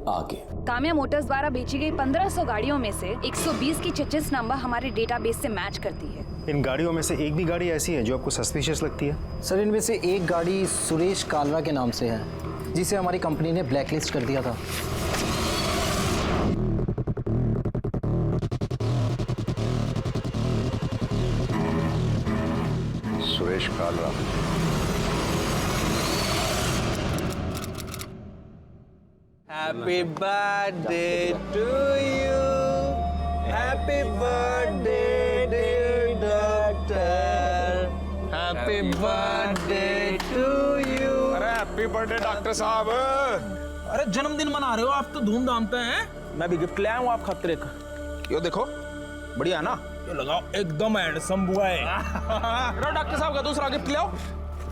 आगे। काम्या मोटर्स द्वारा बेची गई 1500 गाड़ियों में से 120 की चिचिस नंबर हमारे डेटाबेस से मैच करती है। इन गाड़ियों में से एक भी गाड़ी ऐसी है जो आपको सस्पिशियस लगती है? सर इनमें से एक गाड़ी सुरेश कालरा के नाम से है, जिसे हमारी कंपनी ने ब्लैकलिस्ट कर दिया था। Suresh Kalra. Happy birthday to you. Happy birthday dear doctor. Happy birthday to you. अरे हैप्पी बर्थडे डॉक्टर साहब। अरे जन्मदिन मना रहे हो आप तो धूमधाम पे हैं। मैं भी गिफ्ट ले आया हूँ आप खातिर एक। यो देखो बढ़िया है ना, ये लगाओ एकदम हैंडसम बुआ है। डॉक्टर साहब का दूसरा गिफ्ट ले आओ।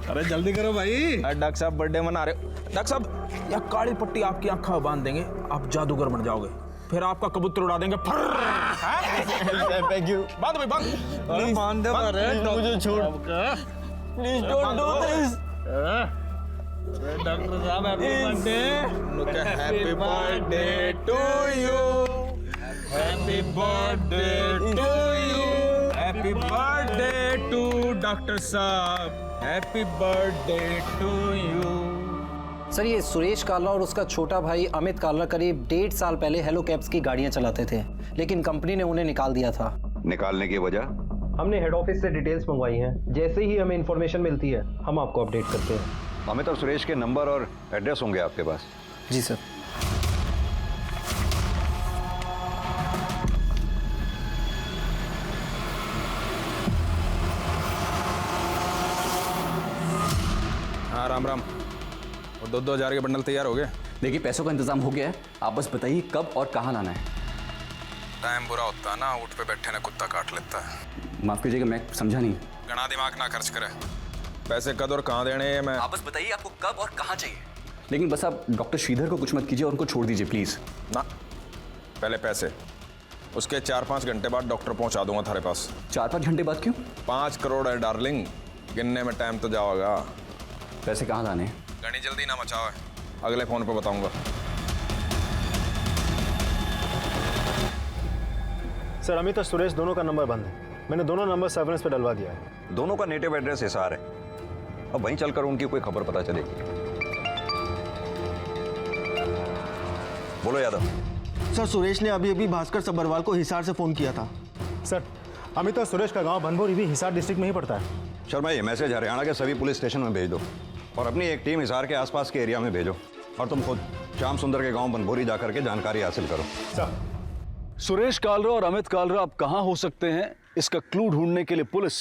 अरे जल्दी करो भाई। डॉक्टर साहब बर्थडे मना रहे हो। डॉक्टर साहब यह काली पट्टी आपकी आंखों बांध देंगे, आप जादूगर बन जाओगे, फिर आपका कबूतर उड़ा देंगे। Thank you. बांध भाई बांध। अरे बांध दे मुझे छोड़। Please don't do this. Doctor साहब happy birthday. Look happy birthday to you. Happy birthday to you. Happy birthday to doctor साहब। Happy birthday to you. Sir ये सुरेश कालरा और उसका छोटा भाई अमित कालरा करीब 1.5 साल पहले हेलो कैब्स की गाड़ियां चलाते थे, लेकिन कंपनी ने उन्हें निकाल दिया था। निकालने की वजह? हमने हेड ऑफिस से डिटेल्स मंगवाई हैं। जैसे ही हमें इंफॉर्मेशन मिलती है हम आपको अपडेट करते हैं। अमित और सुरेश के नंबर और एड्रेस होंगे आपके पास? जी सर। हाँ राम राम। और 2,000 के बंडल तैयार हो गए? देखिए पैसों का इंतजाम हो गया है, आप बस बताइए कब और कहाँ लाना है। टाइम बुरा होता है ना, ऊँट पे बैठे ना कुत्ता काट लेता है। माफ कीजिएगा मैं समझा नहीं। घना दिमाग ना खर्च करे, पैसे कद और कहाँ देने हैं मैं। आप बस बताइए आपको कब और कहाँ चाहिए। लेकिन बस आप डॉक्टर श्रीधर को कुछ मत कीजिए और उनको छोड़ दीजिए प्लीज। ना पहले पैसे, उसके 4-5 घंटे बाद डॉक्टर पहुंचा दूंगा थारे पास। 4-5 घंटे बाद क्यों? 5 करोड़ है डार्लिंग, गिनने में टाइम तो जाओगा। पैसे कहाँ लाने हैं? घनी जल्दी ना मचाओ, अगले फोन पे बताऊंगा। सर अमित और सुरेश दोनों का नंबर बंद है। मैंने दोनों नंबर सर्वेलेंस पे डलवा दिया है। दोनों का नेटिव एड्रेस हिसार है। अब वहीं चलकर उनकी कोई खबर पता चलेगी। बोलो यादव। सर सुरेश ने अभी भास्कर सब्बरवाल को हिसार से फोन किया था। सर अमित और सुरेश का गांव बनभोरी भी हिसार डिस्ट्रिक्ट में ही पड़ता है। शर्मा ये मैसेज हरियाणा के सभी पुलिस स्टेशन में भेज दो और अपनी एक टीम हिसार के आसपास के एरिया में भेजो। और तुम खुद श्याम सुंदर के गांव बनभोरी जाकर के जानकारी हासिल करो। सर सुरेश कालरा और अमित कालरा अब कहाँ हो सकते हैं, इसका क्लू ढूंढने के लिए पुलिस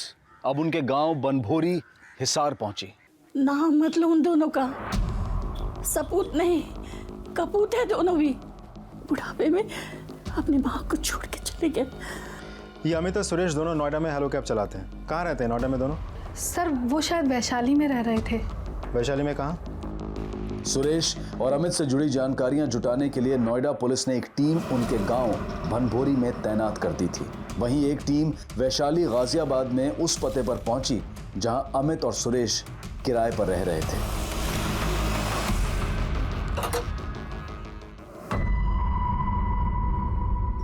अब उनके गांव बनभोरी हिसार पहुंची। नाम मतलब उन दोनों का सपूत नहीं, कपूत है दोनों भी। बुढ़ापे में अपनी माँ को छोड़ के चले गए। ये अमित और सुरेश दोनों नोएडा में हेलो कैब चलाते हैं। कहाँ रहते हैं नोएडा में दोनों? सर वो शायद वैशाली में रह रहे थे। वैशाली में कहाँ? सुरेश और अमित से जुड़ी जानकारियां जुटाने के लिए नोएडा पुलिस ने एक टीम उनके गांव बनभोरी में तैनात कर दी थी। वहीं एक टीम वैशाली गाजियाबाद में उस पते पर पहुंची जहां अमित और सुरेश किराए पर रह रहे थे।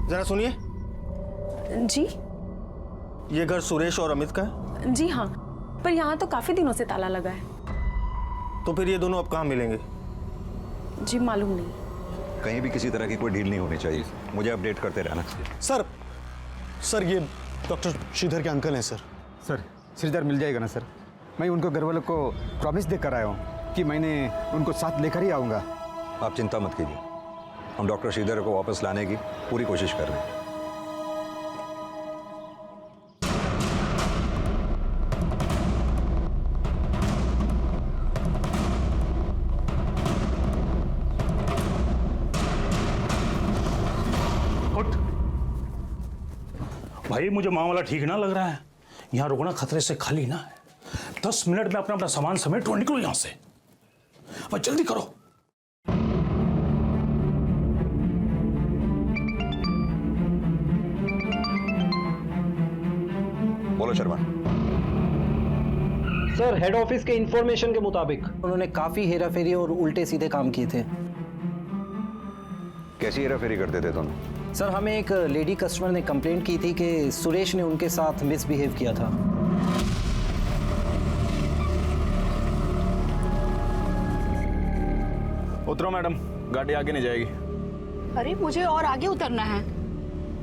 जरा सुनिए। जी ये घर सुरेश और अमित का है? जी हाँ, पर यहाँ तो काफी दिनों से ताला लगा है। तो फिर ये दोनों अब कहाँ मिलेंगे? जी मालूम नहीं। कहीं भी किसी तरह की कोई डील नहीं होनी चाहिए, मुझे अपडेट करते रहना। सर ये डॉक्टर श्रीधर के अंकल हैं सर। सर श्रीधर मिल जाएगा ना सर? मैं उनको घर वालों को प्रॉमिस देकर आया हूँ कि मैंने उनको साथ लेकर ही आऊँगा। आप चिंता मत कीजिए, हम डॉक्टर श्रीधर को वापस लाने की पूरी कोशिश कर रहे हैं। भाई मुझे मामला ठीक ना लग रहा है। यहाँ रुकना खतरे से खाली ना है। 10 मिनट में अपना सामान समेट और निकलो यहाँ से। अब जल्दी करो। बोलो शर्मा। सर हेड ऑफिस के इंफॉर्मेशन के मुताबिक उन्होंने काफी हेराफेरी और उल्टे सीधे काम किए थे। कैसी हेराफेरी करते थे दोनों? सर, हमें एक लेडी कस्टमर ने कंप्लेंट की थी कि सुरेश ने उनके साथ मिसबिहेव किया था। उतरो मैडम, गाड़ी आगे नहीं जाएगी। अरे मुझे और आगे उतरना है।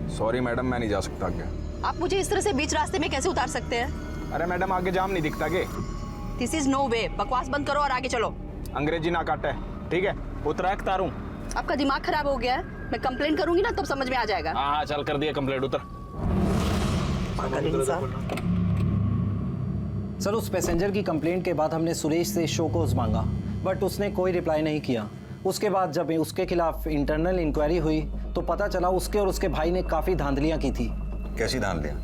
सॉरी मैडम, मैं नहीं जा सकता आगे। आप मुझे इस तरह से बीच रास्ते में कैसे उतार सकते हैं? अरे मैडम, आगे जाम नहीं दिखता के? दिस इज नो वे। बकवास बंद करो और आगे चलो। अंग्रेजी ना काटे, ठीक है? उतरा के तारूं? आपका दिमाग खराब हो गया है। मैं कंप्लेंट करूंगी ना तब समझ में आ जाएगा। हाँ, चल कर दिया कंप्लेंट, उतर। सर, उस पैसेंजर की कंप्लेंट के बाद हमने सुरेश से शो कॉज मांगा, बट उसने कोई रिप्लाई नहीं किया। उसके बाद जब उसके खिलाफ इंटरनल इंक्वायरी हुई तो पता चला उसके और उसके भाई ने काफ़ी धांधलियाँ की थी। कैसी धांधलियाँ?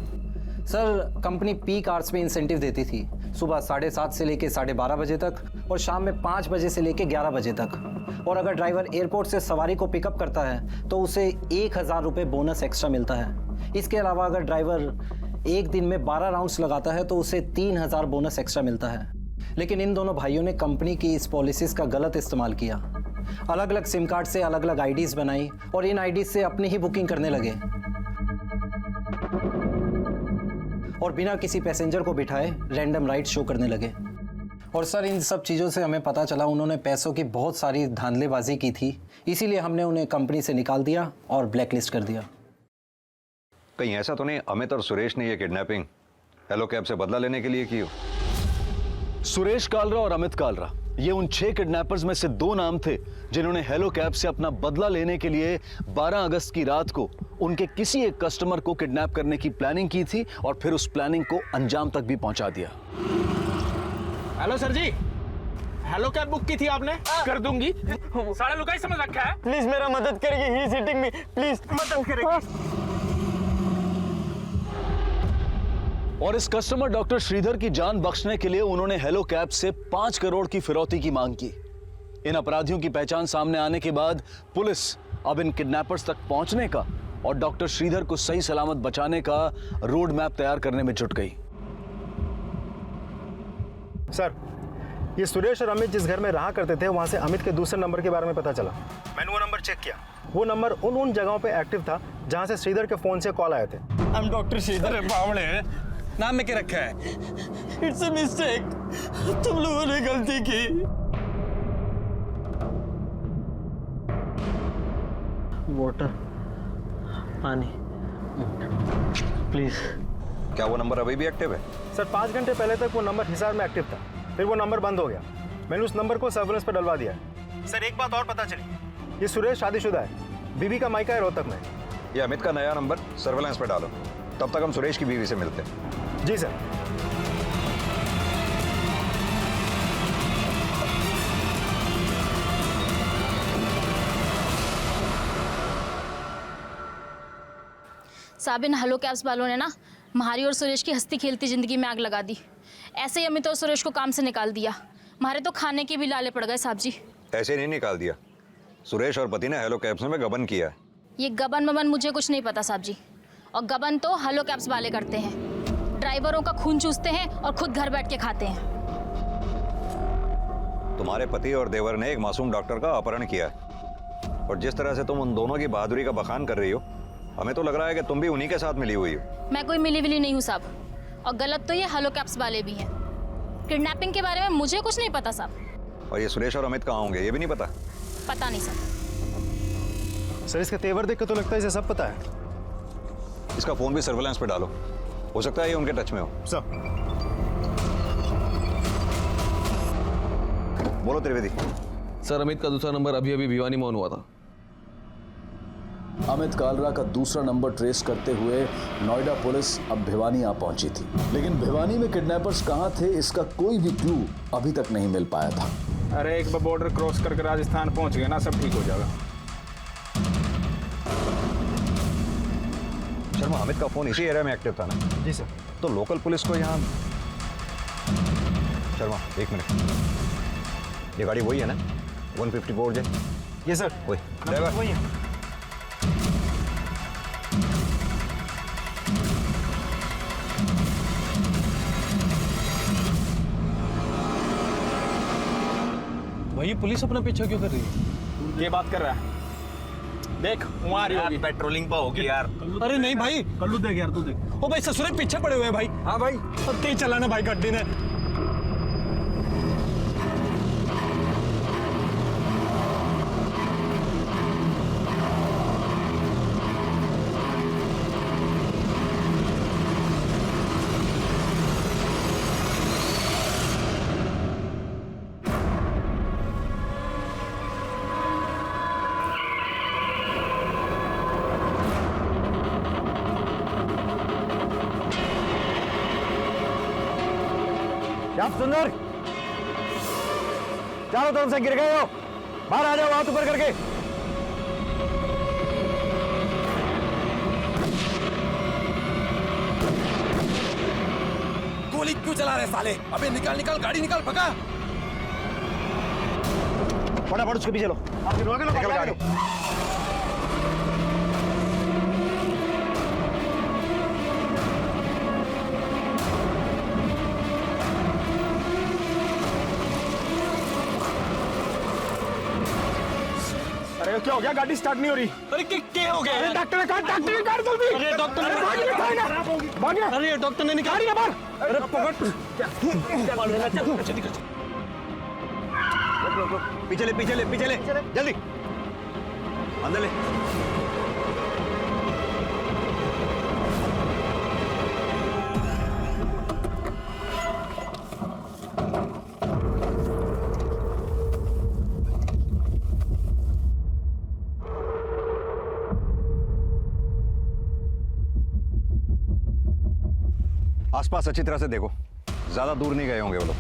सर, कंपनी पीक आवर्स में इंसेंटिव देती थी, सुबह 7:30 से लेके 12:30 बजे तक और शाम में 5 बजे से लेके 11 बजे तक। और अगर ड्राइवर एयरपोर्ट से सवारी को पिकअप करता है तो उसे 1000 रुपये बोनस एक्स्ट्रा मिलता है। इसके अलावा अगर ड्राइवर एक दिन में 12 राउंड्स लगाता है तो उसे 3000 बोनस एक्स्ट्रा मिलता है। लेकिन इन दोनों भाइयों ने कंपनी की इस पॉलिसीज़ का गलत इस्तेमाल किया। अलग अलग सिम कार्ड से अलग अलग आईडीज़ बनाई और इन आईडीज़ से अपनी ही बुकिंग करने लगे और बिना किसी पैसेंजर को बिठाए रैंडम राइड शो करने लगे। और सर, इन सब चीज़ों से हमें पता चला उन्होंने पैसों की बहुत सारी धांधलेबाजी की थी, इसीलिए हमने उन्हें कंपनी से निकाल दिया और ब्लैकलिस्ट कर दिया। कहीं ऐसा तो नहीं अमित और सुरेश ने ये किडनैपिंग हेलो कैब से बदला लेने के लिए की हो? सुरेश कालरा और अमित कालरा, ये उन 6 किडनैपर्स में से 2 नाम थे जिन्होंने हेलो कैब से अपना बदला लेने के लिए 12 अगस्त की रात को उनके किसी एक कस्टमर को किडनैप करने की प्लानिंग की थी और फिर उस प्लानिंग को अंजाम तक भी पहुंचा दिया। हेलो सर जी, हेलो कैब बुक की थी आपने? कर दूंगी। सारा लुकाई समझ रखा है। प्लीज मेरा मदद करिए, he is hitting me, please मदद करिए। और इस कस्टमर डॉक्टर श्रीधर की जान बख्शने के लिए उन्होंने हेलो कैब से 5 करोड़ की फिरौती की मांग की। इन अपराधियों की पहचान सामने आने के बाद पुलिस अब इन किडनैपर्स तक पहुंचने का और डॉक्टर श्रीधर को सही सलामत बचाने का रोड मैप तैयार करने में जुट गई। सर, ये सुरेश और अमित जिस घर में रहा करते थे वहाँ से अमित के दूसरे नंबर के बारे में पता चला। मैंने वो नंबर चेक किया। वो नंबर उन जगहों पे एक्टिव था जहाँ से श्रीधर के फ़ोन से कॉल आए थे। हम डॉक्टर श्रीधर बावड़े नाम में क्या रखा है? इट्स अ मिस्टेक, तुम लोगों ने गलती की। वाटर, पानी, प्लीज। क्या वो नंबर अभी भी एक्टिव है? सर, 5 घंटे पहले तक वो नंबर हिसार में एक्टिव था, फिर वो नंबर बंद हो गया। मैंने उस नंबर को सर्विलेंस पर डलवा दिया है। सर, एक बात और पता चली, ये सुरेश शादीशुदा है, बीवी का मायका है रोहतक में। ये अमित का नया नंबर सर्विलेंस पे डालो, तब तक हम सुरेश की बीवी से मिलते हैं। जी सर। साबिन, हेलो कैब्स वालों ने ना महारी और सुरेश की हंसती खेलती जिंदगी में आग लगा दी। ऐसे ही अमित और सुरेश को काम से निकाल दिया। हमारे तो खाने के भी लाले पड़ गए साहब जी। ऐसे नहीं निकाल दिया, सुरेश और पति ने हेलो कैब्स में गबन किया है। ये गबन मबन मुझे कुछ नहीं पता साहब जी, और गबन तो हेलो कैब्स वाले करते हैं। ड्राइवरों का खून चूसते हैं और खुद घर बैठ के खाते हैं। तुम्हारे पति और देवर ने एक मासूम डॉक्टर का अपहरण किया है और जिस तरह से तुम उन दोनों की बहादुरी का बखान कर रही हो, हमें तो लग रहा है कि तुम भी उन्हीं के साथ मिली हुई हो। मैं कोई मिली विली नहीं हूँ साहब, और गलत तो ये हेलो कैब्स वाले भी हैं। किडनैपिंग के बारे में मुझे कुछ नहीं पता साहब। और ये सुरेश और अमित कहाँ होंगे ये भी नहीं पता? पता नहीं साहब। सर, इसका तेवर देख के तो लगता है इसे सब पता है। इसका फोन भी सर्विलेंस पे डालो, हो सकता है ये उनके टच में हो। सर, बोलो त्रिवेदी। सर, अमित का दूसरा नंबर अभी अभी भिवानी में ऑन हुआ था। अमित कालरा का दूसरा नंबर ट्रेस करते हुए नोएडा पुलिस अब भिवानी आ पहुंची थी, लेकिन भिवानी में किडनैपर्स कहां थे इसका कोई भी क्लू अभी तक नहीं मिल पाया था। अरे एक बार बॉर्डर क्रॉस करके राजस्थान पहुंच गए ना, सब ठीक हो जाएगा। शर्मा, अमित का फोन इसी एरिया में एक्टिव था ना? जी सर। तो लोकल पुलिस को यहाँ। शर्मा, एक मिनट, ये गाड़ी वही है ना 154 जे? ये सर, वही ड्राइवर वही है। भाई, पुलिस अपना पीछा क्यों कर रही है? ये बात कर रहा है। देख वहाँ आ रही होगी पेट्रोलिंग पे होगी यार। अरे नहीं भाई, कल्लू देख यार, तू देख। ओ भाई ससुरे पीछे पड़े हुए हैं भाई। हाँ भाई, अब तेज चलाना भाई गड्डी ने। श्याम सुंदर, चारों तरफ से गिर गए हो, बाहर आ जाओ हाथ ऊपर करके। गोली क्यों चला रहे साले? अबे निकाल निकाल, गाड़ी निकाल, भगा। फटाफट उसके पीछे लो, निकल गाड़ी। अरे क्या हो गया? गाड़ी स्टार्ट नहीं हो रही। अरे क्या हो गया? अरे डॉक्टर ने कहा, डॉक्टर ने कहा जल्दी। अरे डॉक्टर ने भाग गया। अरे डॉक्टर ने निकाल गाड़ी बाहर। अरे पकड़। पीछे ले, पीछे ले, पीछे ले, जल्दी अंदर ले। आसपास अच्छी तरह से देखो, ज्यादा दूर नहीं गए होंगे वो लोग।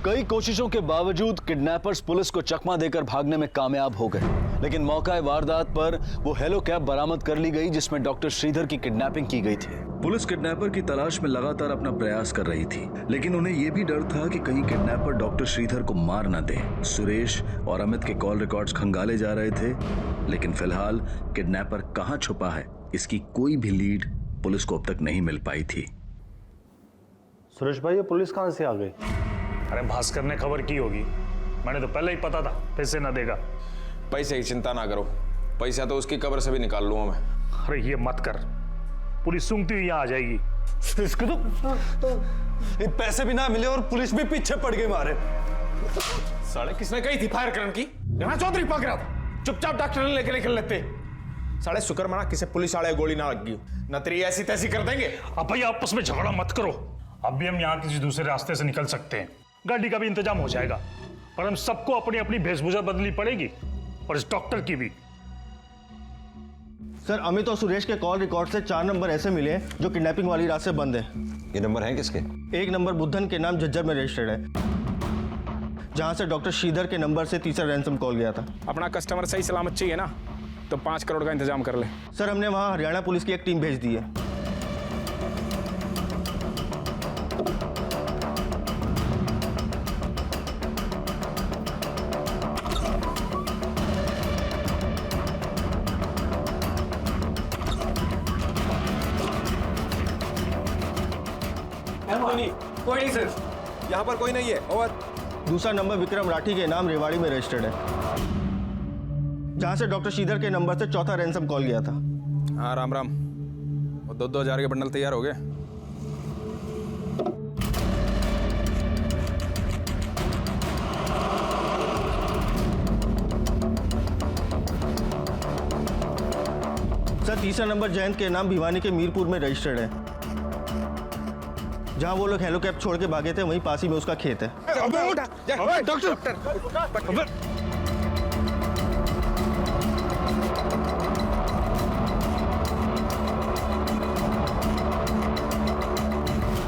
कई कोशिशों के बावजूद किडनैपर्स पुलिस को चकमा देकर भागने में कामयाब हो गए, लेकिन मौका वारदात पर वो हेलो कैब बरामद कर ली गई जिसमें डॉक्टर श्रीधर की किडनैपिंग की गई थी। पुलिस किडनैपर की तलाश में लगातार अपना प्रयास कर रही थी, लेकिन उन्हें यह भी डर था कि कहीं किडनैपर डॉक्टर श्रीधर को मार न दे। सुरेश और अमित के कॉल रिकॉर्ड्स खंगाले जा रहे थे, लेकिन फिलहाल किडनैपर कहां छुपा है इसकी कोई भी लीड पुलिस को अब तक नहीं मिल पाई थी। सुरेश भाई, ये पुलिस कहां से आ गई? अरे भास्कर ने खबर की होगी, मैंने तो पहले ही पता था पैसे न देगा। पैसे की चिंता ना करो, पैसा तो उसकी कब्र से भी निकाल लूंगा मैं। अरे ये मत कर, पुलिस सूंघती हुई यहाँ आ जाएगी। इसको तो ये पैसे भी ना मिले और पुलिस भी पीछे पड़ गई मारे। साले किसने कही थी फायर करने की? यहाँ चौधरी पकड़ रहा था, चुपचाप डॉक्टर ने लेके निकल लेते। साले शुक्र मना किसी पुलिस वाले गोली ना लग गई, न तेरी ऐसी तैसी कर देंगे। अब भाई आपस में झगड़ा मत करो, अब भी हम यहाँ किसी दूसरे रास्ते से निकल सकते हैं, गाड़ी का भी इंतजाम हो जाएगा, पर हम सबको अपनी अपनी वेशभूषा बदलनी पड़ेगी और इस डॉक्टर की भी। सर, अमित और सुरेश के कॉल रिकॉर्ड से 4 नंबर ऐसे मिले हैं जो किडनैपिंग वाली रात से बंद है। ये नंबर है किसके? एक नंबर बुद्धन के नाम झज्जर में रजिस्टर्ड है, जहां से डॉक्टर श्रीधर के नंबर से तीसरा रैंसम कॉल गया था। अपना कस्टमर सही सलामत चाहिए ना, तो 5 करोड़ का इंतजाम कर ले। सर, हमने वहां हरियाणा पुलिस की एक टीम भेज दी है। कोई नहीं सर, यहाँ पर कोई नहीं है। और दूसरा नंबर विक्रम राठी के नाम रेवाड़ी में रजिस्टर्ड है, जहां से डॉक्टर श्रीधर के नंबर से चौथा रैंसम कॉल गया था। हाँ राम राम, वो 2-2 हज़ार के बंडल तैयार हो गए। सर, तीसरा नंबर जयंत के नाम भिवानी के मीरपुर में रजिस्टर्ड है, जहां वो लोग हेलो कैब छोड़ के भागे थे वहीं पास ही में उसका खेत है।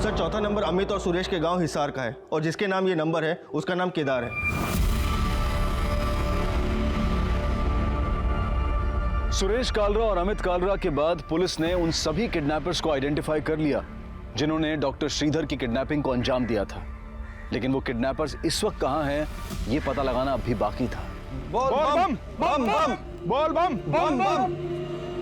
सर, चौथा नंबर अमित और सुरेश के गांव हिसार का है, और जिसके नाम ये नंबर है उसका नाम केदार है। सुरेश कालरा और अमित कालरा के बाद पुलिस ने उन सभी किडनैपर्स को आइडेंटिफाई कर लिया जिन्होंने डॉक्टर श्रीधर की किडनैपिंग को अंजाम दिया था, लेकिन वो किडनैपर्स इस वक्त कहां हैं ये पता लगाना अब भी बाकी था। बोल बम बम बम, बोल बम बम बम,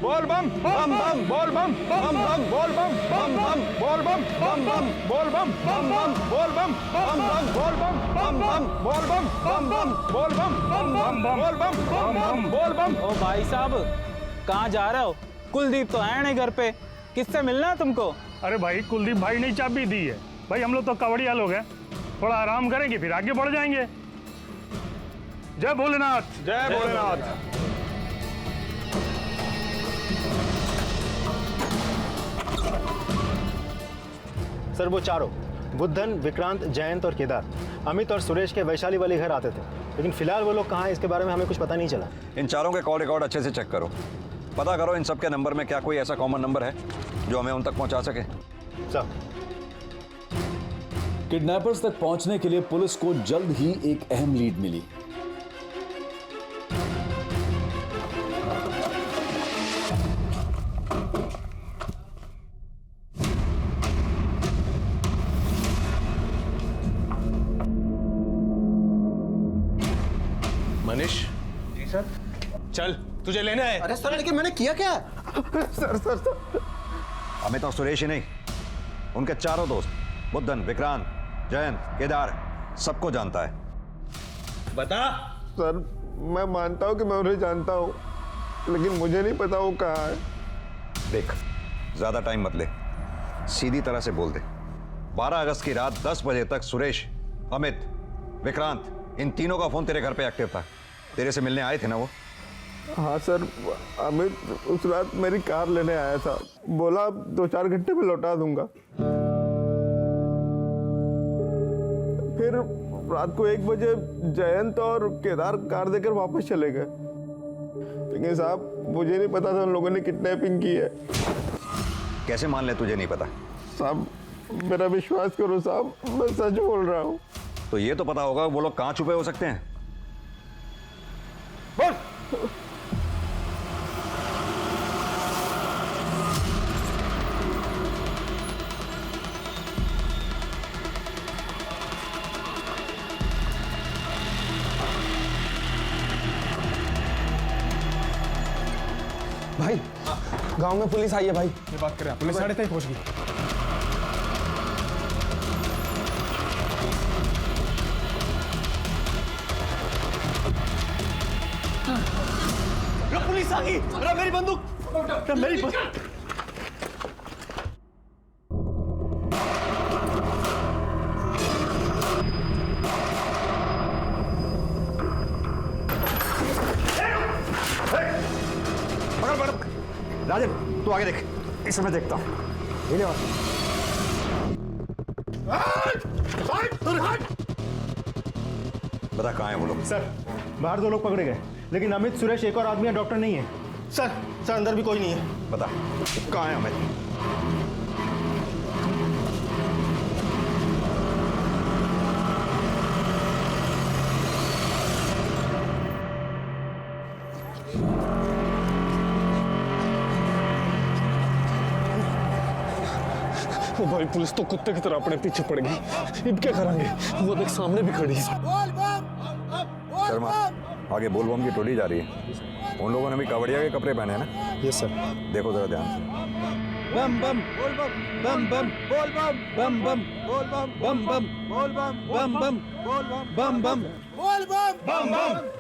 बोल बम बम बम, बोल बम बम बम, बोल बम बम बम, बोल बम बम बम बोल बम बम बम बोल बम बम बम बोल बम बम बम बोल बम बम बम बोल बम बम बम बोल बम बम बम बोल बम। ओ भाई साहब कहाँ जा रहे हो? कुलदीप तो है नहीं घर पे, किससे मिलना है तुमको? अरे भाई कुलदीप भाई ने चाबी दी है भाई, हम लोग तो कवड़िया लोग हैं, थोड़ा आराम करेंगे फिर आगे बढ़ जाएंगे। जय भोलेनाथ जय भोलेनाथ। सर वो चारों बुद्धन, विक्रांत, जयंत और केदार अमित और सुरेश के वैशाली वाले घर आते थे, लेकिन फिलहाल वो लोग कहाँ हैं इसके बारे में हमें कुछ पता नहीं चला। इन चारों के कॉल रिकॉर्ड अच्छे से चेक करो, पता करो इन सब के नंबर में क्या कोई ऐसा कॉमन नंबर है जो हमें उन तक पहुंचा सके। सर किडनैपर्स तक पहुंचने के लिए पुलिस को जल्द ही एक अहम लीड मिली। मनीष जी सर। चल तुझे लेना है। अरे सर लेकिन मैंने किया क्या? सर अमित और सुरेश ही नहीं, उनके चारों दोस्त बुद्धन, विक्रांत, जयंत, केदार सबको जानता है। बता। सर मैं मानता हूँ कि मैं उन्हें जानता हूँ, लेकिन मुझे नहीं पता वो कहाँ है। देख ज्यादा टाइम मत ले, सीधी तरह से बोल दे। 12 अगस्त की रात 10 बजे तक सुरेश, अमित, विक्रांत इन तीनों का फोन तेरे घर पे एक्टिव था। तेरे से मिलने आए थे ना वो? हाँ सर, अमित उस रात मेरी कार लेने आया था, बोला 2-4 घंटे में लौटा दूंगा। फिर रात को 1 बजे जयंत और केदार कार देकर वापस चले गए, लेकिन साहब मुझे नहीं पता था उन लोगों ने किडनैपिंग की है। कैसे मान ले तुझे नहीं पता? साहब मेरा विश्वास करो साहब, मैं सच बोल रहा हूँ। तो ये तो पता होगा वो लोग कहाँ छुपे हो सकते हैं। बोल। भाई गांव में पुलिस आई है भाई। ये बात करें, पुलिस 3:30 पहुंच गई। पुलिस आ गई। अरे मेरी बंदूक, मेरी बंदूक। राजन तू आगे देख, इसे मैं देखता हूँ। बता कहाँ है वो लोग? सर बाहर 2 लोग पकड़े गए, लेकिन अमित, सुरेश, एक और आदमी डॉक्टर नहीं है। सर अंदर भी कोई नहीं है। बता कहाँ है अमित? ओ भाई पुलिस तो कुत्ते की तरह अपने पीछे पड़ गई, अब क्या करेंगे? वो देख सामने भी खड़ी है। शर्मा आगे बोल बम की टोली जा रही है, उन लोगों ने भी कावड़िया के कपड़े पहने हैं ना? Yes sir. देखो जरा ध्यान से। बम बम बोल बम बम बोल बम बोल बम बोल बम बम बम बोल बम बोल बम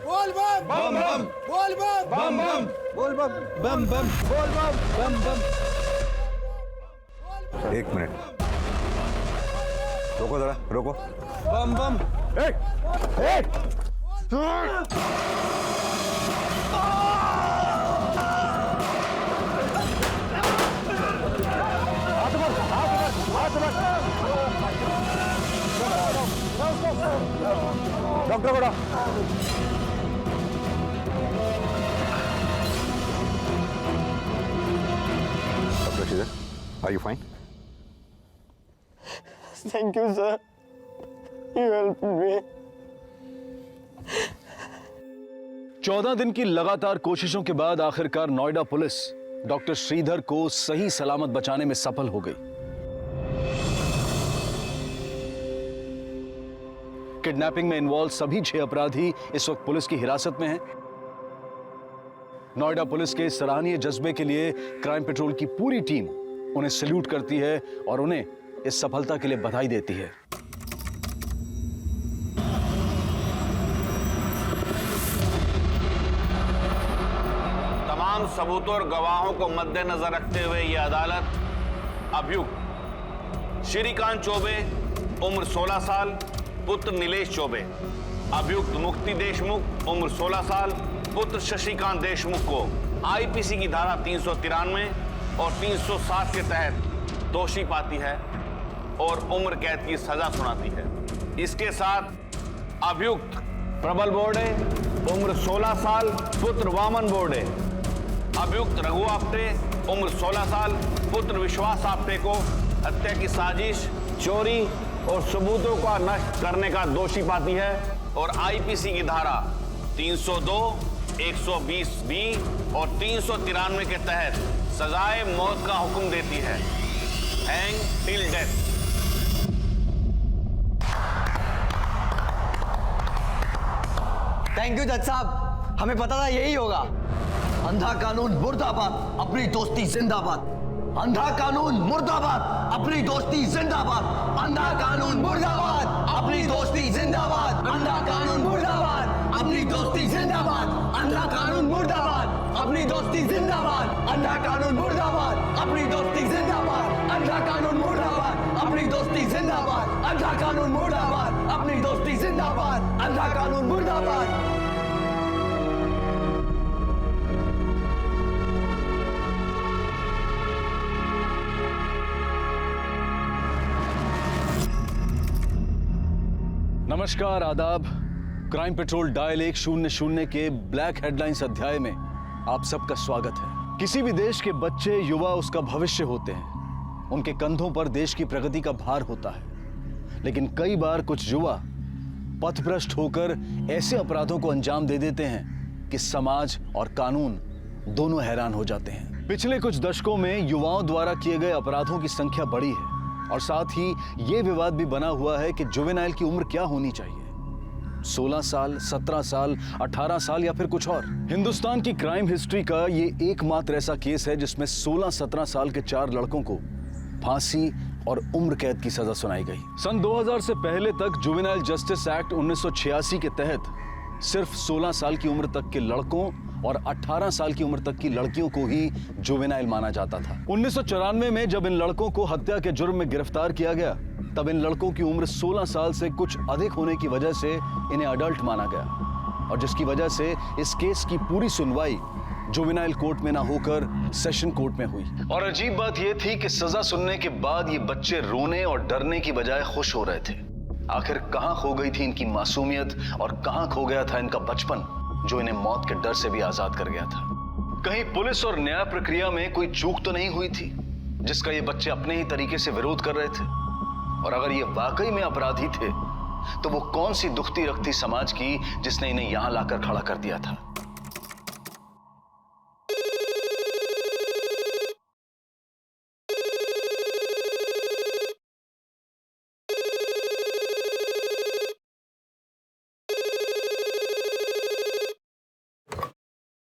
बोल बम बोल बम बम। एक मिनट रोको, जरा रोको। बम बम। डॉक्टर बड़ा doctor Shridhar, are you fine? Thank you sir, you help me. 14 दिन की लगातार कोशिशों के बाद आखिरकार नोएडा पुलिस डॉक्टर श्रीधर को सही सलामत बचाने में सफल हो गई। किडनैपिंग में इन्वॉल्व सभी 6 अपराधी इस वक्त पुलिस की हिरासत में हैं। नोएडा पुलिस के सराहनीय जज्बे के लिए क्राइम पेट्रोल की पूरी टीम उन्हें सैल्यूट करती है और उन्हें इस सफलता के लिए बधाई देती है। तमाम सबूतों और गवाहों को मद्देनजर रखते हुए यह अदालत अभियुक्त श्रीकांत चौबे उम्र 16 साल पुत्र नीलेश चौबे, अभियुक्त मुक्ति देशमुख उम्र 16 साल पुत्र शशिकांत देशमुख को आईपीसी की धारा 393 और 307 के तहत दोषी पाती है और उम्र कैद की सजा सुनाती है। इसके साथ अभियुक्त प्रबल बोर्डे उम्र 16 साल पुत्र वामन बोर्डे, अभियुक्त रघु आप्टे उम्र 16 साल पुत्र विश्वास आप्टे को हत्या की साजिश, चोरी और सबूतों का नष्ट करने का दोषी पाती है और आईपीसी की धारा 302, 120 बी और 393 के तहत सजाए मौत का हुक्म देती है, hang till death. Thank you जज साहब, हमें पता था यही होगा। अंधा कानून मुर्दाबाद, अपनी दोस्ती जिंदाबाद। अंधा कानून मुर्दाबाद, अपनी दोस्ती जिंदाबाद। अंधा कानून मुर्दाबाद, अपनी दोस्ती जिंदाबाद। अंधा कानून मुर्दाबाद, अपनी दोस्ती जिंदाबाद। अंधा कानून मुर्दाबाद, अपनी दोस्ती जिंदाबाद। अंधा कानून मुर्दाबाद, अपनी दोस्ती जिंदाबाद। अंधा कानून मुर्दाबाद, अपनी दोस्ती जिंदाबाद। अंधा कानून मुर्दाबाद, अपनी दोस्ती जिंदाबाद। अंधा कानून मुर्दाबाद। नमस्कार, आदाब। क्राइम पेट्रोल डायल 100 के ब्लैक हेडलाइंस अध्याय में आप सबका स्वागत है। किसी भी देश के बच्चे, युवा उसका भविष्य होते हैं। उनके कंधों पर देश की प्रगति का भार होता है। लेकिन कई बार कुछ युवा पथभ्रष्ट होकर ऐसे अपराधों को अंजाम दे देते हैं कि समाज और कानून दोनों हैरान हो जाते हैं। पिछले कुछ दशकों में युवाओं द्वारा किए गए अपराधों की संख्या बढ़ी है और साथ ही यह विवाद भी बना हुआ है कि जुवेनाइल की उम्र क्या होनी चाहिए, 16 साल, 17 साल, 18 साल या फिर कुछ और। हिंदुस्तान की क्राइम हिस्ट्री का ये एकमात्र ऐसा केस है जिसमें 16-17 साल के 4 लड़कों को फांसी और उम्र कैद की सजा सुनाई गई। सन 2000 से पहले तक जुवेनाइल जस्टिस एक्ट 1986 के तहत सिर्फ 16 साल की उम्र तक के लड़कों और 18 साल की उम्र तक की लड़कियों को ही जुवेनाइल माना जाता था। 1994 में जब इन लड़कों को हत्या के जुर्म में गिरफ्तार किया गया, तब इन लड़कों की उम्र 16 साल से कुछ अधिक होने की वजह से इन्हें अडल्ट माना गया और जिसकी वजह से इस केस की पूरी सुनवाई जुवेनाइल कोर्ट में ना होकर सेशन कोर्ट में हुई। और अजीब बात यह थी कि सजा सुनने के बाद ये बच्चे रोने और डरने की बजाय खुश हो रहे थे। आखिर कहां खो गई थी इनकी मासूमियत और कहां खो गया था इनका बचपन, जो इन्हें मौत के डर से भी आजाद कर गया था। कहीं पुलिस और न्याय प्रक्रिया में कोई चूक तो नहीं हुई थी जिसका ये बच्चे अपने ही तरीके से विरोध कर रहे थे? और अगर ये वाकई में अपराधी थे तो वो कौन सी दुखती रखती समाज की जिसने इन्हें यहां लाकर खड़ा कर दिया था?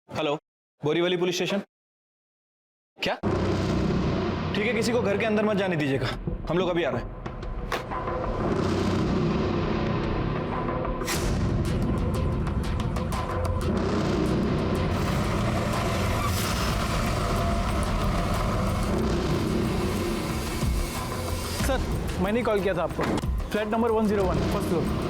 Hello, Borivali police station. क्या? ठीक है, किसी को घर के अंदर मत जाने दीजिएगा, हम लोग अभी आ रहे हैं। सर, मैंने कॉल किया था आपको। Flat number 101, first floor.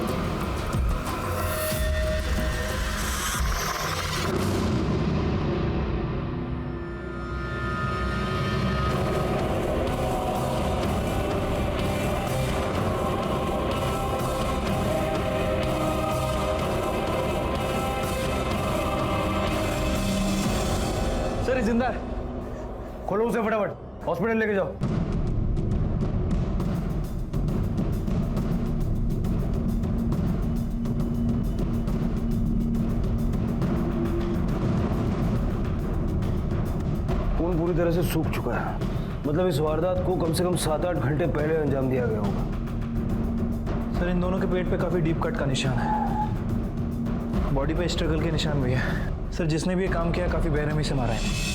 Sir, जिंदा है। खोलो उसे फटाफट, हॉस्पिटल लेके जाओ। खून पूरी तरह से सूख चुका है। मतलब इस वारदात को कम से कम 7-8 घंटे पहले अंजाम दिया गया होगा। सर, इन दोनों के पेट पे काफी डीप कट का निशान है। बॉडी पे स्ट्रगल के निशान भी है। सर, जिसने भी ये काम किया काफी बेरहमी से मारा है।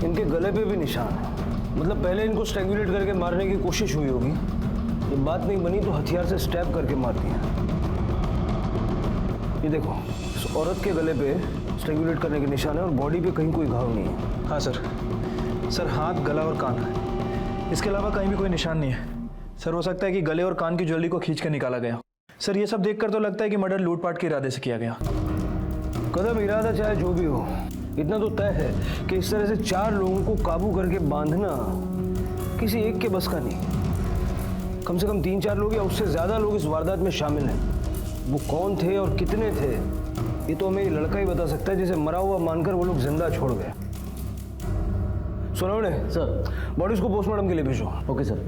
इनके गले पे भी निशान है। मतलब पहले इनको स्ट्रैंगुलेट करके मारने की कोशिश हुई होगी, ये बात नहीं बनी तो हथियार से स्टैब करके मार दिया। ये देखो, इस औरत के गले पे स्ट्रैंगुलेट करने के निशान है और बॉडी पे कहीं कोई घाव नहीं है। हाँ सर, हाथ, गला और कान है, इसके अलावा कहीं भी कोई निशान नहीं है। सर हो सकता है कि गले और कान की ज्वेलरी को खींच कर निकाला गया। सर ये सब देखकर तो लगता है कि मर्डर लूटपाट के इरादे से किया गया। कदम इरादा चाहे जो भी हो, इतना तो तय है कि इस तरह से 4 लोगों को काबू करके बांधना किसी एक के बस का नहीं। कम से कम 3-4 लोग या उससे ज्यादा लोग इस वारदात में शामिल हैं। वो कौन थे और कितने थे, ये तो हमें ये लड़का ही बता सकता है जिसे मरा हुआ मानकर वो लोग जिंदा छोड़ गए। सुनो ने सर, बॉडीज को पोस्टमार्टम के लिए भेजो। Okay sir.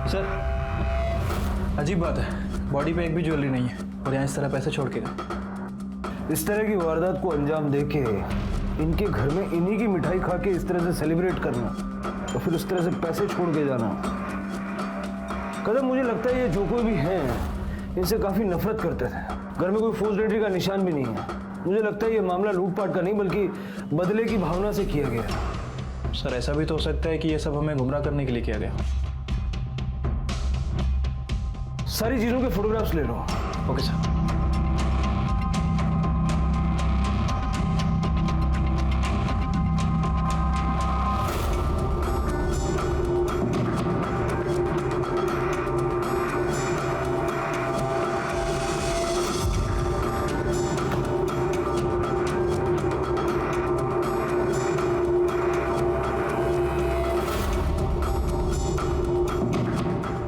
सर अजीब बात है, बॉडी पे एक भी ज्वेलरी नहीं है और यहाँ इस तरह पैसे छोड़ के गए। इस तरह की वारदात को अंजाम देके इनके घर में इन्हीं की मिठाई खा के इस तरह से सेलिब्रेट करना और फिर उस तरह से पैसे छोड़ के जाना। कदम मुझे लगता है ये जो कोई भी हैं इनसे काफी नफरत करते थे। घर में कोई फोर्स्ड एंट्री का निशान भी नहीं है। मुझे लगता है ये मामला लूटपाट का नहीं बल्कि बदले की भावना से किया गया। सर ऐसा भी तो हो सकता है कि ये सब हमें गुमराह करने के लिए किया गया। सारी चीजों के फोटोग्राफ्स ले लो। Okay sir.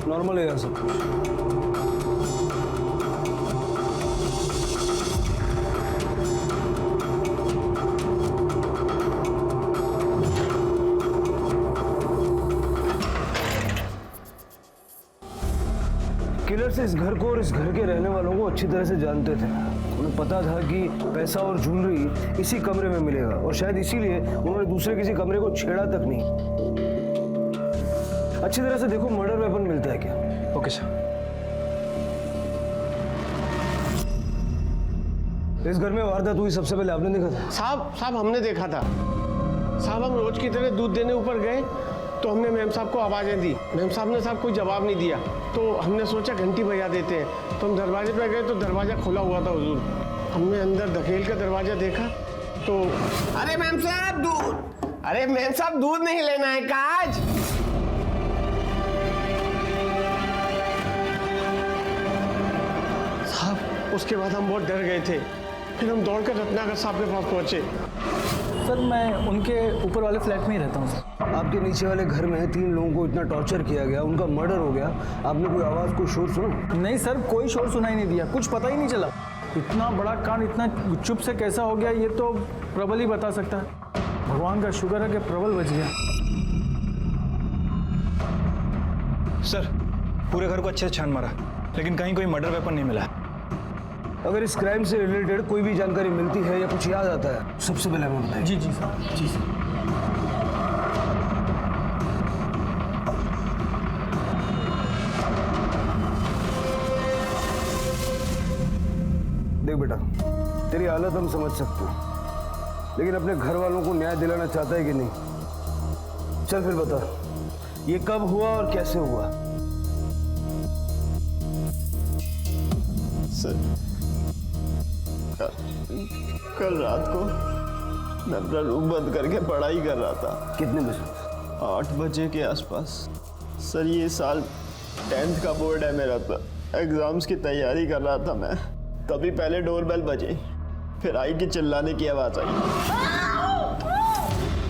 नॉर्मल है यार सब कुछ। किलर्स इस घर को और इस घर के रहने वालों को अच्छी तरह से जानते थे। उन्हें पता था कि पैसा और ज्वेलरी इसी कमरे में मिलेगा और शायद इसीलिए उन्होंने दूसरे किसी कमरे को छेड़ा तक नहीं। अच्छी तरह से देखो मर्डर वेपन मिलता है क्या। Okay sir. इस घर में वारदात हुई सबसे पहले आपने देखा था? साहब हमने देखा था। साहब हम रोज की तरह दूध देने ऊपर गए तो हमने मैम साहब को आवाजें दी। मैम साहब ने कोई जवाब नहीं दिया तो हमने सोचा घंटी बजा देते हैं। तो हम दरवाजे पर गए तो दरवाजा खुला हुआ था हुजूर। हमने अंदर धकेल का दरवाजा देखा तो अरे मैम साहब दूध, अरे मैम साहब दूध नहीं लेना है काज। साहब उसके बाद हम बहुत डर गए थे। फिर हम दौड़कर रत्नाकर साहब के पास पहुंचे। सर मैं उनके ऊपर वाले फ्लैट में ही रहता हूँ सर। आपके नीचे वाले घर में 3 लोगों को इतना टॉर्चर किया गया, उनका मर्डर हो गया, आपने कोई आवाज़ कोई शोर सुना? नहीं सर, कोई शोर सुनाई नहीं दिया, कुछ पता ही नहीं चला। इतना बड़ा कांड इतना चुप से कैसा हो गया ये तो प्रबल ही बता सकता है। भगवान का शुक्र है कि प्रबल बच गया। सर पूरे घर को अच्छे से छान मारा लेकिन कहीं कोई मर्डर वेपन नहीं मिला। अगर इस क्राइम से रिलेटेड कोई भी जानकारी मिलती है या कुछ याद आता है सबसे पहले हमें बताइए। जी सर, जी सर। देख बेटा, तेरी हालत हम समझ सकते हैं लेकिन अपने घर वालों को न्याय दिलाना चाहता है कि नहीं? चल फिर बता, ये कब हुआ और कैसे हुआ? सर कल रात को मैं अपना रूम बंद करके पढ़ाई कर रहा था। कितने बजे? 8 बजे के आसपास। सर ये साल 10th का बोर्ड है मेरा, तो एग्जाम्स की तैयारी कर रहा था मैं। तभी पहले डोरबेल बजी, फिर आई की चिल्लाने की आवाज़ आई।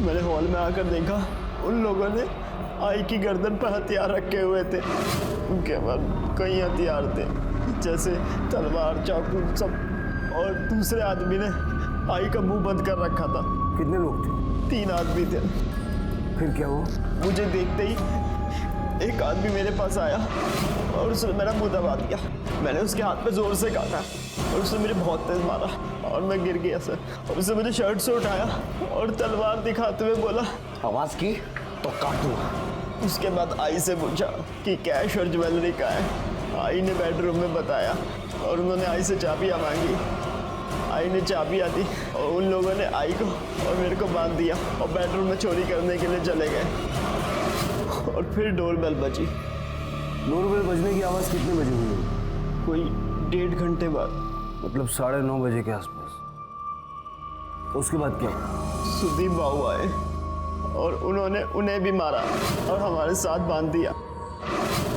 मैंने हॉल में आकर देखा उन लोगों ने आई की गर्दन पर हथियार रखे हुए थे। उनके पास कई हथियार थे जैसे तलवार, चाकू सब, और दूसरे आदमी ने आई का मुंह बंद कर रखा था। कितने लोग थे? 3 आदमी थे। फिर क्या हुआ? मुझे देखते ही एक आदमी मेरे पास आया और उसने मेरा मुंह दबा दिया। मैंने उसके हाथ पे जोर से काटा और उसने मुझे बहुत तेज मारा और मैं गिर गया सर। और उसने मुझे शर्ट से उठाया और तलवार दिखाते हुए बोला, आवाज की तो काट दूंगा। उसके बाद आई से पूछा कि कैश और ज्वेलरी का है आई ने बेडरूम में बताया और उन्होंने आई से चाबियाँ मांगी। आई ने चाबियाँ दी और उन लोगों ने आई को और मेरे को बांध दिया और बेडरूम में चोरी करने के लिए चले गए। और फिर डोरबेल बजी। डोरबेल बजने की आवाज़ कितने बजे हुई? कोई 1.5 घंटे बाद, मतलब 9:30 बजे के आसपास। उसके बाद क्या? सुदीप बाबू आए और उन्होंने उन्हें भी मारा और हमारे साथ बांध दिया।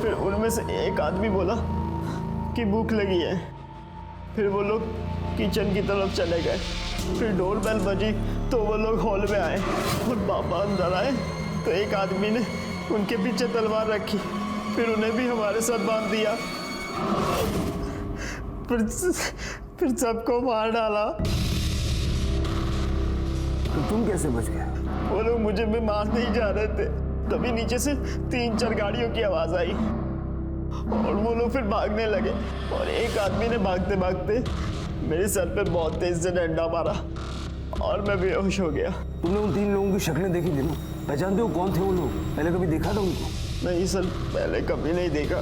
फिर उनमें से एक आदमी बोला कि भूख लगी है। फिर वो लोग किचन की तरफ चले गए। फिर डोरबेल बजी तो वो लोग हॉल में आए और पापा अंदर आए तो एक आदमी ने उनके पीछे तलवार रखी। फिर उन्हें भी हमारे साथ बांध दिया। फिर सबको मार डाला। तो तुम कैसे बच गए? वो लोग मुझे भी मारने ही जा रहे थे, तभी नीचे से 3-4 गाड़ियों की आवाज आई और वो लोग फिर भागने लगे और एक आदमी ने भागते भागते मेरे सर पे बहुत तेज से डंडा मारा और मैं बेहोश हो गया। तुमने उन 3 लोगों की शक्लें देखी थी ना? पहचानते हो कौन थे वो लोग? पहले कभी देखा था उनको? नहीं सर, पहले कभी नहीं देखा।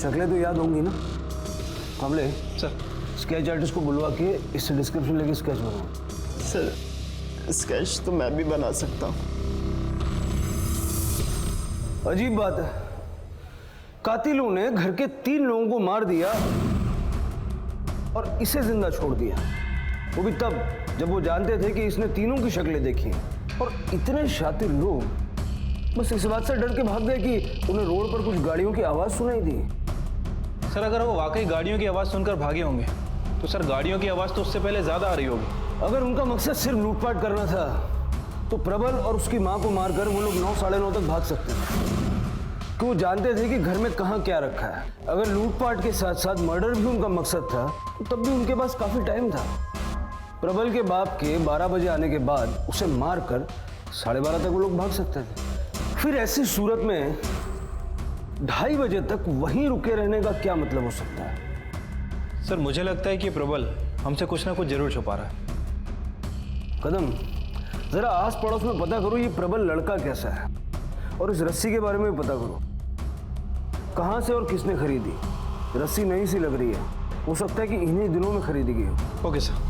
शक्लें तो याद होंगी ना? काबले सर, स्केच आर्टिस्ट को बुलवा के इससे डिस्क्रिप्शन लेके स्केच बनाओ। सर, स्केच तो मैं भी बना सकता हूँ। अजीब बात है, कातिलों ने घर के 3 लोगों को मार दिया और इसे जिंदा छोड़ दिया, वो भी तब जब वो जानते थे कि इसने तीनों की शक्लें देखी। और इतने शातिर लोग बस इस बात से डर के भाग गए कि उन्हें रोड पर कुछ गाड़ियों की आवाज सुनाई दी। सर, अगर वो वाकई गाड़ियों की आवाज़ सुनकर भागे होंगे तो सर गाड़ियों की आवाज़ तो उससे पहले ज़्यादा आ रही होगी। अगर उनका मकसद सिर्फ लूटपाट करना था तो प्रबल और उसकी माँ को मारकर वो लोग 9 साढ़े 9 तक भाग सकते थे, कि वो जानते थे कि घर में कहाँ क्या रखा है। अगर लूटपाट के साथ साथ मर्डर भी उनका मकसद था तब भी उनके पास काफी टाइम था। प्रबल के बाप के 12 बजे आने के बाद उसे मारकर 12:30 तक वो लोग भाग सकते थे। फिर ऐसी सूरत में 2:30 बजे तक वहीं रुके रहने का क्या मतलब हो सकता है? सर, मुझे लगता है कि प्रबल हमसे कुछ ना कुछ जरूर छुपा रहा है। कदम, जरा आस पड़ोस में पता करो ये प्रबल लड़का कैसा है और इस रस्सी के बारे में भी पता करो, कहां से और किसने खरीदी। रस्सी नई सी लग रही है, हो सकता है कि इन्हीं दिनों में खरीदी गई हो। Okay sir.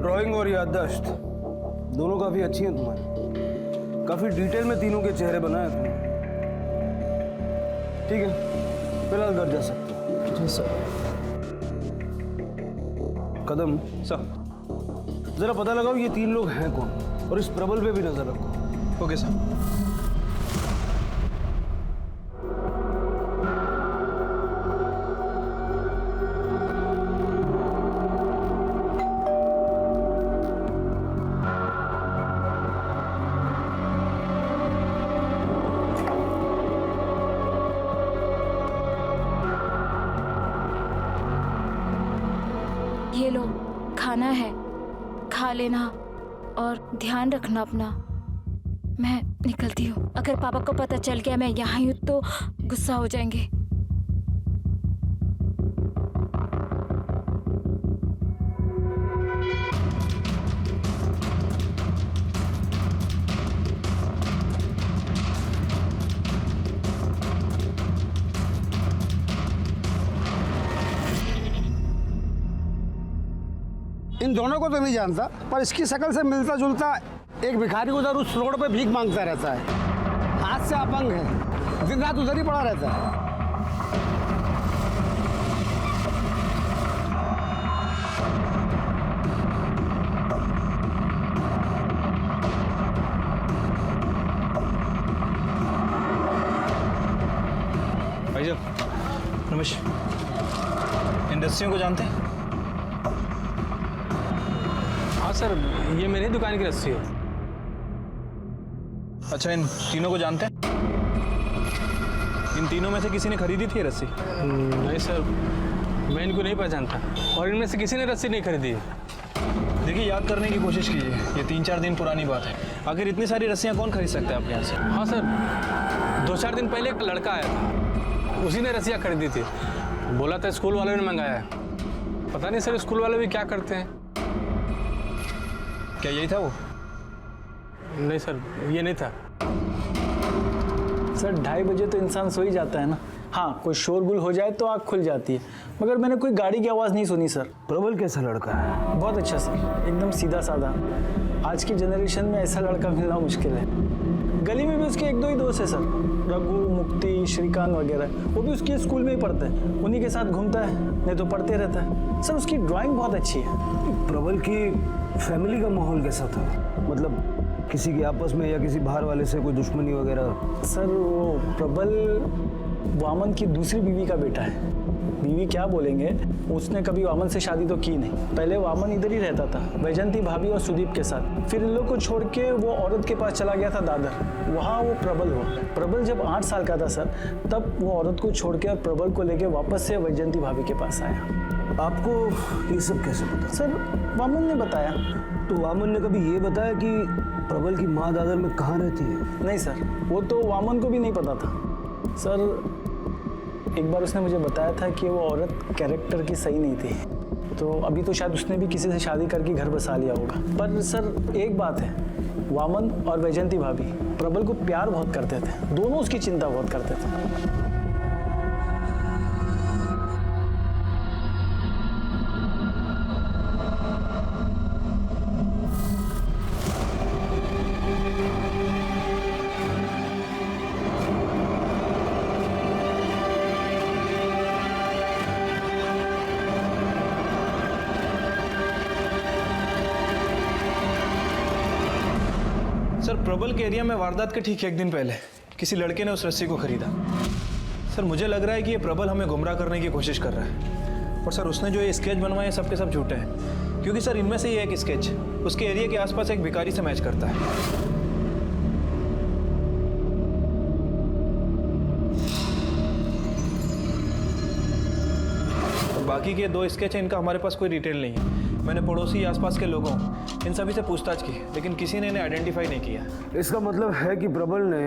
ड्राइंग और याददाश्त दोनों काफी अच्छी हैं तुम्हारी। काफी डिटेल में तीनों के चेहरे बनाए तुमने। ठीक है, फिलहाल घर जा सकते हो। जी सर। कदम सर, जरा पता लगाओ ये 3 लोग हैं कौन और इस प्रबल पे भी नजर रखो। Okay sir. ये लो, खाना है, खा लेना और ध्यान रखना अपना। मैं निकलती हूँ। अगर पापा को पता चल गया मैं यहाँ हूँ तो गुस्सा हो जाएंगे। इन दोनों को तो नहीं जानता, पर इसकी शक्ल से मिलता जुलता एक भिखारी उधर उस रोड पे भीख मांगता रहता है। हाथ से अपंग है, दिन रात उधर ही पड़ा रहता है। भाई साहब, रमेश, इन रस्सियों को जानते हैं? हाँ सर, ये मेरी दुकान की रस्सी है। अच्छा, इन तीनों को जानते हैं? इन तीनों में से किसी ने खरीदी थी ये रस्सी? नहीं सर, मैं इनको नहीं पहचानता और इनमें से किसी ने रस्सी नहीं खरीदी है। देखिए, याद करने की कोशिश कीजिए, ये 3-4 दिन पुरानी बात है। आखिर इतनी सारी रस्सियाँ कौन खरीद सकता है आपके यहाँ से? हाँ सर, 2-4 दिन पहले एक लड़का आया था, उसी ने रस्सियाँ खरीदी थी। बोला था स्कूल वालों ने मंगाया है। पता नहीं सर, स्कूल वाले भी क्या करते हैं। क्या यही था वो? नहीं सर, ये नहीं था। सर 2:30 बजे तो इंसान सो ही जाता है ना। हाँ, कोई शोरगुल हो जाए तो आँख खुल जाती है, मगर मैंने कोई गाड़ी की आवाज़ नहीं सुनी सर। प्रबल कैसा लड़का है? बहुत अच्छा सर, एकदम सीधा साधा। आज की जनरेशन में ऐसा लड़का मिलना मुश्किल है। गली में भी उसके 1-2 ही दोस्त है सर, रघु, मुक्ति, श्रीकांत वगैरह। वो भी उसके स्कूल में ही पढ़ते हैं, उन्हीं के साथ घूमता है, नहीं तो पढ़ते रहता है। सर उसकी ड्राइंग बहुत अच्छी है। प्रबल की फैमिली का माहौल कैसा था? मतलब किसी के आपस में या किसी बाहर वाले से कोई दुश्मनी वगैरह? सर वो प्रबल वामन की दूसरी बीवी का बेटा है। बीवी क्या बोलेंगे, उसने कभी वामन से शादी तो की नहीं। पहले वामन इधर ही रहता था, वैजंती भाभी और सुदीप के साथ। फिर इन लोग को छोड़ के वो औरत के पास चला गया था दादर, वहाँ वो प्रबल हुआ। प्रबल जब 8 साल का था सर, तब वो औरत को छोड़ के और प्रबल को लेके वापस से वैजंती भाभी के पास आया। आपको ये सब कैसे पता? सर वामन ने बताया। तो वामन ने कभी ये बताया कि प्रबल की माँ दादर में कहाँ रहती है? नहीं सर, वो तो वामन को भी नहीं पता था सर। एक बार उसने मुझे बताया था कि वो औरत कैरेक्टर की सही नहीं थी, तो अभी तो शायद उसने भी किसी से शादी करके घर बसा लिया होगा। पर सर एक बात है, वामन और वैजंती भाभी प्रबल को प्यार बहुत करते थे, दोनों उसकी चिंता बहुत करते थे। सर प्रबल के एरिया में वारदात के ठीक 1 दिन पहले किसी लड़के ने उस रस्सी को खरीदा। सर मुझे लग रहा है कि ये प्रबल हमें गुमराह करने की कोशिश कर रहा है। और सर उसने जो ये स्केच बनवाए सब के सब झूठे हैं, क्योंकि सर इनमें से ये एक स्केच उसके एरिया के आसपास एक भिखारी से मैच करता है। और बाकी के 2 स्केच हैं, इनका हमारे पास कोई डिटेल नहीं है। मैंने पड़ोसी आसपास के लोगों इन सभी से पूछताछ की, लेकिन किसी ने इन्हें आइडेंटिफाई नहीं किया। इसका मतलब है कि प्रबल ने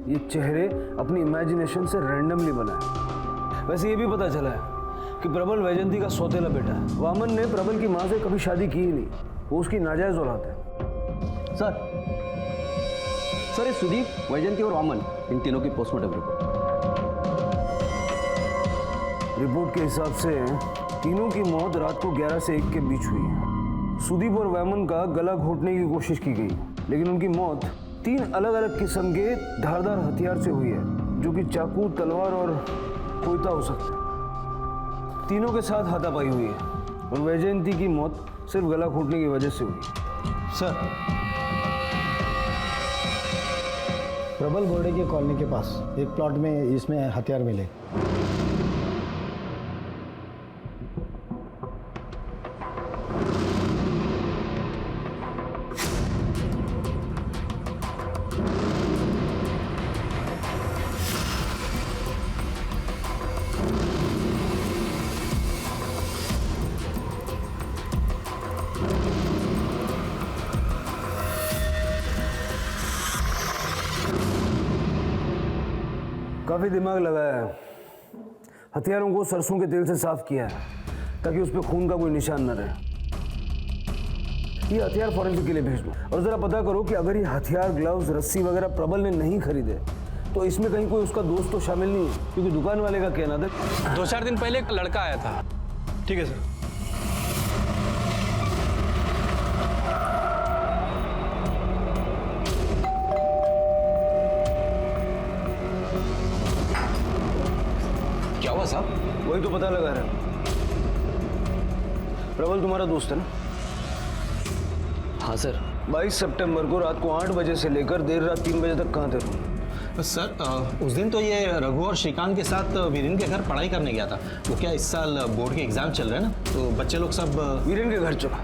ये चेहरे अपनी इमेजिनेशन से रैंडमली बनाए। वैसे ये भी पता चला है कि प्रबल वैजंती का सौतेला बेटा है। वामन ने प्रबल की माँ से कभी शादी की ही नहीं, वो उसकी नाजायज औलाद है। सर ये सुदीप, वैजंती और वामन, इन तीनों की पोस्टमार्टम रिपोर्ट के हिसाब से तीनों की मौत रात को 11 से 1 के बीच हुई है। सुदीप और वैमन का गला घोटने की कोशिश की गई, लेकिन उनकी मौत 3 अलग अलग किस्म के धारदार हथियार से हुई है, जो कि चाकू, तलवार और कोयता हो सकते हैं। तीनों के साथ हाथापाई हुई है और वैजयंती की मौत सिर्फ गला घोटने की वजह से हुई। सर प्रबल बोर्डे के कॉलोनी के पास एक प्लॉट में इसमें हथियार मिले। काफ़ी दिमाग लगाया है, हथियारों को सरसों के तेल से साफ किया है ताकि उस पर खून का कोई निशान न रहे। ये हथियार फॉरेंसिक के लिए भेज दो और ज़रा पता करो कि अगर ये हथियार, ग्लव्स, रस्सी वगैरह प्रबल ने नहीं खरीदे तो इसमें कहीं कोई उसका दोस्त तो शामिल नहीं है, क्योंकि दुकान वाले का कहना था 2-4 दिन पहले एक लड़का आया था। ठीक है सर। क्या हुआ साहब? वही तो पता लगा रहे हैं। प्रबल तुम्हारा दोस्त है ना? हाँ सर। 22 सितंबर को रात को 8 बजे से लेकर देर रात 3 बजे तक कहाँ थे तुम? सर उस दिन तो ये रघु और श्रीकांत के साथ वीरेन के घर पढ़ाई करने गया था। वो क्या इस साल बोर्ड के एग्जाम चल रहे हैं ना, तो बच्चे लोग सब वीरेन के घर चला।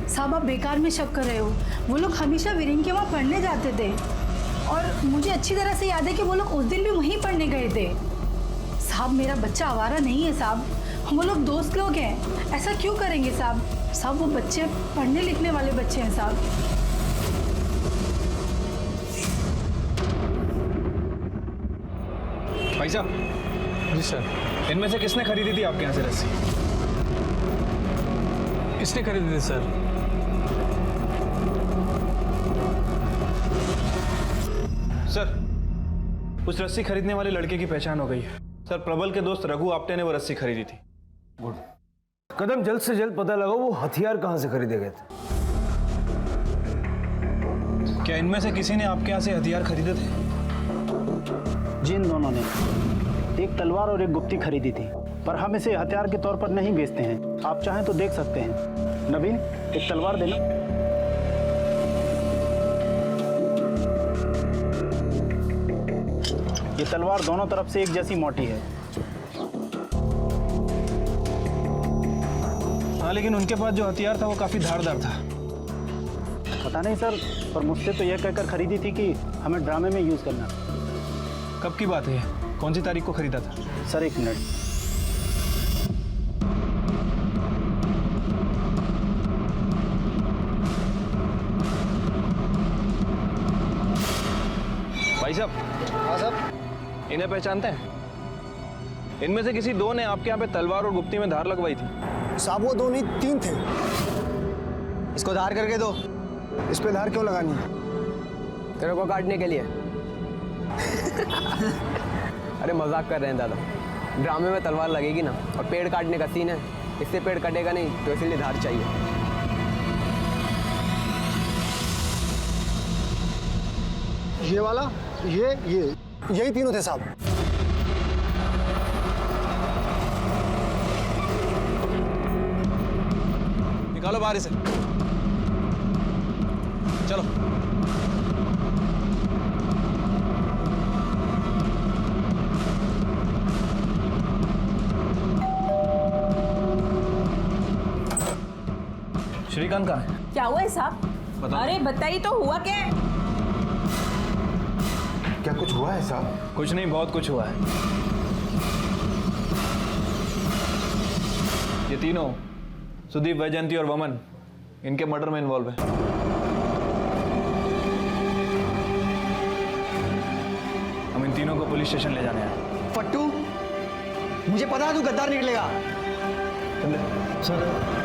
साहब आप बेकार में शक कर रहे हो। वो लोग हमेशा वीरेन के वहाँ पढ़ने जाते थे और मुझे अच्छी तरह से याद है कि वो लोग उस दिन भी वहीं पढ़ने गए थे। साहब मेरा बच्चा आवारा नहीं है साहब, वो लोग दोस्त लोग हैं। ऐसा क्यों करेंगे साहब? साहब वो बच्चे पढ़ने लिखने वाले बच्चे हैं साहब। भाई साहब। जी सर। इनमें से किसने खरीदी थी आपके यहाँ से रस्सी? किसने खरीदी थी सर? सर उस रस्सी खरीदने वाले लड़के की पहचान हो गई है। सर प्रबल के दोस्त रघु आप्टे ने वो रस्सी खरीदी थी। गुड। कदम जल्द से जल्द पता लगाओ वो हथियार कहाँ से खरीदे गए थे। क्या इनमें से किसी ने आपके यहाँ से हथियार खरीदे थे? जिन दोनों ने एक तलवार और एक गुप्ती खरीदी थी, पर हम इसे हथियार के तौर पर नहीं बेचते हैं। आप चाहें तो देख सकते हैं। नवीन एक तलवार देना। ये तलवार दोनों तरफ से एक जैसी मोटी है। हाँ लेकिन उनके पास जो हथियार था वो काफी धारदार था। पता नहीं सर, पर मुझसे तो यह कहकर खरीदी थी कि हमें ड्रामे में यूज करना। कब की बात है? कौन सी तारीख को खरीदा था? Sir 1 minute. भाई साहब। हाँ साहब। इन्हें पहचानते हैं? इनमें से किसी दो ने आपके यहाँ पे तलवार और गुप्ती में धार लगवाई थी। साहब वो 2 नहीं 3 थे। इसको धार करके दो। इस पे धार क्यों लगानी है? तेरे को काटने के लिए। अरे मजाक कर रहे हैं दादा, ड्रामे में तलवार लगेगी ना, और पेड़ काटने का सीन है, इससे पेड़ कटेगा नहीं तो इसीलिए धार चाहिए। ये वाला, ये यही तीनों थे साहब। निकालो बाहर इसे। चलो। श्रीकांत कहाँ है? क्या हुआ है साहब? अरे बताइए तो हुआ क्या है? क्या कुछ हुआ है साहब? कुछ नहीं, बहुत कुछ हुआ है। ये तीनों सुदीप, वैजयंती और वमन इनके मर्डर में इन्वॉल्व है। हम इन तीनों को पुलिस स्टेशन ले जाने आए। फट्टू, मुझे पता है तू गद्दार निकलेगा। सर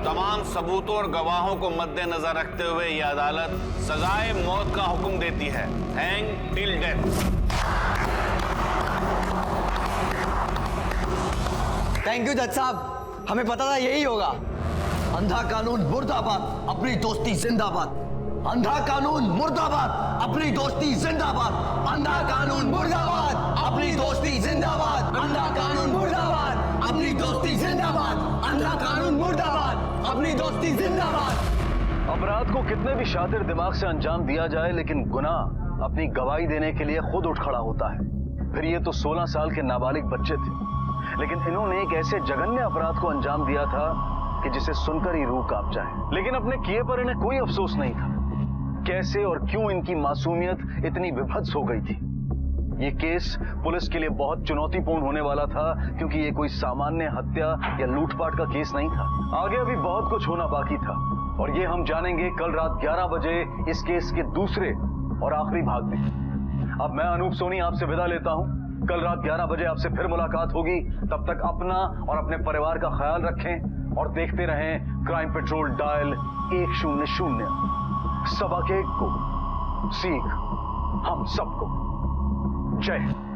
तमाम सबूतों और गवाहों को मद्देनजर रखते हुए यह अदालत सजाए मौत का हुक्म देती है। Hang till death. Thank you जज साहब, हमें पता था यही होगा। अंधा कानून मुर्दाबाद, अपनी दोस्ती जिंदाबाद। अंधा कानून मुर्दाबाद, अपनी दोस्ती जिंदाबाद। अंधा कानून मुर्दाबाद, अपनी दोस्ती जिंदाबाद। अंधा कानून मुर्दाबाद, अपनी दोस्ती जिंदाबाद। अंधा कानून मुर्दाबाद, अपनी दोस्ती जिंदाबाद। अपराध को कितने भी शातिर दिमाग से अंजाम दिया जाए, लेकिन गुनाह अपनी गवाही देने के लिए खुद उठ खड़ा होता है। फिर ये तो 16 साल के नाबालिग बच्चे थे, लेकिन इन्होंने एक ऐसे जघन्य अपराध को अंजाम दिया था कि जिसे सुनकर ही रूह कांप जाए। लेकिन अपने किए पर इन्हें कोई अफसोस नहीं था। कैसे और क्यों इनकी मासूमियत इतनी विभत्स हो गई थी? ये केस पुलिस के लिए बहुत चुनौतीपूर्ण होने वाला था, क्योंकि ये कोई सामान्य हत्या या लूटपाट का केस नहीं था। आगे अभी बहुत कुछ होना बाकी था, और ये हम जानेंगे कल रात 11 बजे इस केस के दूसरे और आखिरी भाग में। अब मैं अनूप सोनी आपसे विदा लेता हूं। कल रात 11 बजे आपसे फिर मुलाकात होगी। तब तक अपना और अपने परिवार का ख्याल रखें और देखते रहें क्राइम पेट्रोल डायल 100। सबक एक को सीख हम सबको। जय हिंद।